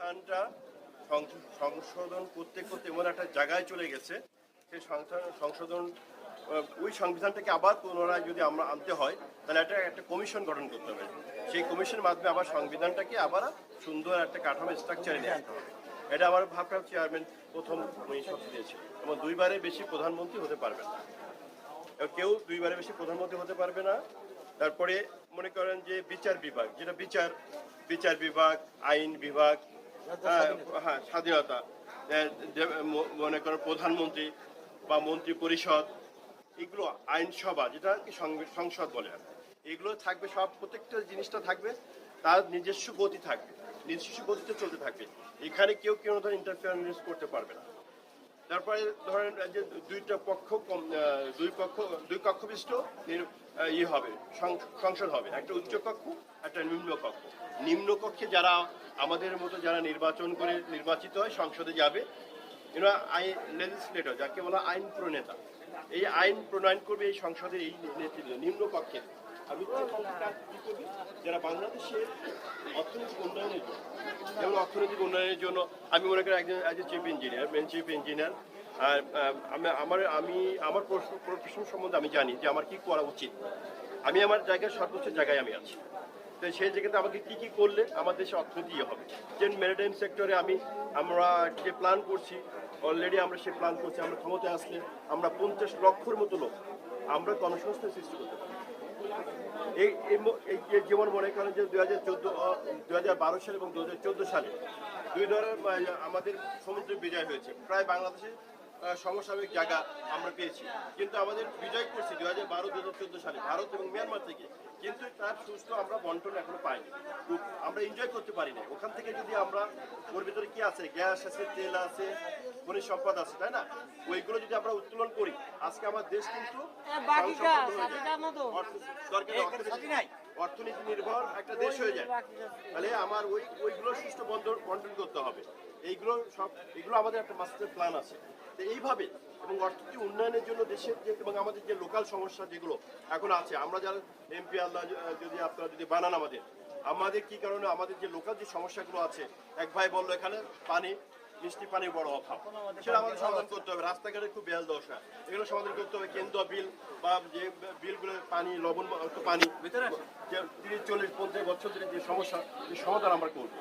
সংবিধানটা সংশোধন করতে করতে এমন একটা জায়গায় চলে গেছে, সেই সংশোধন ওই সংবিধানটাকে আবার পুনরায় যদি আমরা আনতে হয় তাহলে একটা কমিশন গঠন করতে হবে। সেই কমিশনের মাধ্যমে আবার সংবিধানটাকে আবার সুন্দর একটা কাঠামো স্ট্রাকচারে নিয়ে আসতে হবে। এটা আমার ভাবটা চেয়ারম্যান প্রথম শক্তি দিয়েছে, এবং দুইবারের বেশি প্রধানমন্ত্রী হতে পারবে না, কেউ দুইবারের বেশি প্রধানমন্ত্রী হতে পারবে না। তারপরে মনে করেন যে বিচার বিভাগ, যেটা বিচার বিভাগ, আইন বিভাগ, হ্যাঁ স্বাধীনতা, মনে করেন প্রধানমন্ত্রী বা মন্ত্রী পরিষদ, এগুলো আইনসভা যেটা সংসদ বলে, এগুলো থাকবে, সব প্রত্যেকটা জিনিসটা থাকবে, তার নিজস্ব গতি থাকবে, নিজস্ব গতিতে চলতে থাকবে। এখানে কেউ ধরেন ইন্টারফিয়ারেন্স করতে পারবে না। তারপরে ধরেন যে দুই কক্ষ বিশিষ্ট হবে, সংসদ হবে, একটা উচ্চ কক্ষ, একটা নিম্ন কক্ষ। নিম্ন কক্ষে যারা আমাদের মতো যারা নির্বাচন করে নির্বাচিত হয় সংসদে যাবে, এরা লেজিসলেটর, যাকে বলা আইন প্রণেতা, এই আইন প্রণয়ন করবে এই সংসদের এই নেতৃত্ব নিম্ন কক্ষের। আর উচ্চ কক্ষে যারা বাংলাদেশের অর্থনৈতিক উন্নয়নের জন্য, যেমন অর্থনৈতিক উন্নয়নের জন্য আমি মনে করি একজন চিফ ইঞ্জিনিয়ার, আর আমার প্রফেশন সম্বন্ধে আমি জানি যে আমার কি করা উচিত। আমি আমার জায়গায় সর্বোচ্চ জায়গায় আমি আছি, তো সেই জায়গাতে আমাকে কি কি করলে আমার দেশে অর্থনীতি হবে। যেমন ম্যারিটাইম সেক্টরে আমরা যে প্ল্যান করছি, অলরেডি আমরা সে প্ল্যান করছি, আমরা ক্ষমতায় আসলে আমরা 50 লক্ষের মতো লোক আমরা কর্মসংস্থান সৃষ্টি করতে পারি। এই যেমন মনে করেন যে 2012 সালে এবং 2014 সালে দুই ধরনের আমাদের সমুদ্র বিজয় হয়েছে, প্রায় বাংলাদেশে সমসাময়িক জায়গা আমরা পেয়েছি, কিন্তু আমাদের বিজয় করছি 2012-2014 সালে ভারত এবং মিয়ানমার থেকে, কিন্তু তার সুস্থ আমরা বন্টন এখনো পাইনি, আমরা এনজয় করতে পারি না। ওখান থেকে যদি আমরা, ওর ভিতরে কি আছে, গ্যাস আছে, তেল আছে, খনিজ সম্পদ আছে, তাই না, ওইগুলো যদি আমরা উত্তোলন করি, আজকে আমার দেশ কিন্তু অর্থনীতি নির্ভর একটা দেশ হয়ে যায়। তাহলে আমার ওইগুলো সুষ্ঠু বন্টন করতে হবে। এগুলো আমাদের একটা মাস্টার প্ল্যান আছে। তো এইভাবে এবং অর্থনীতি উন্নয়নের জন্য দেশের যে এবং আমাদের যে লোকাল সমস্যা যেগুলো এখন আছে, আমরা যারা এমপি আল্লাহ যদি আপনারা যদি বানান আমাদের কি কারণে আমাদের যে লোকাল যে সমস্যাগুলো আছে, এক ভাই বললো এখানে মিষ্টি পানির বড় অভাব, সেটা আমাদের সমাধান করতে হবে। রাস্তাঘাটে খুব বেহাল দশা, এগুলো সমাধান করতে হবে। কেন্দ্র বিল বা যে বিলগুলো পানি লবণ পানি 30-40-50 বছর ধরে যে সমস্যা, যে সমাধান আমরা করবো।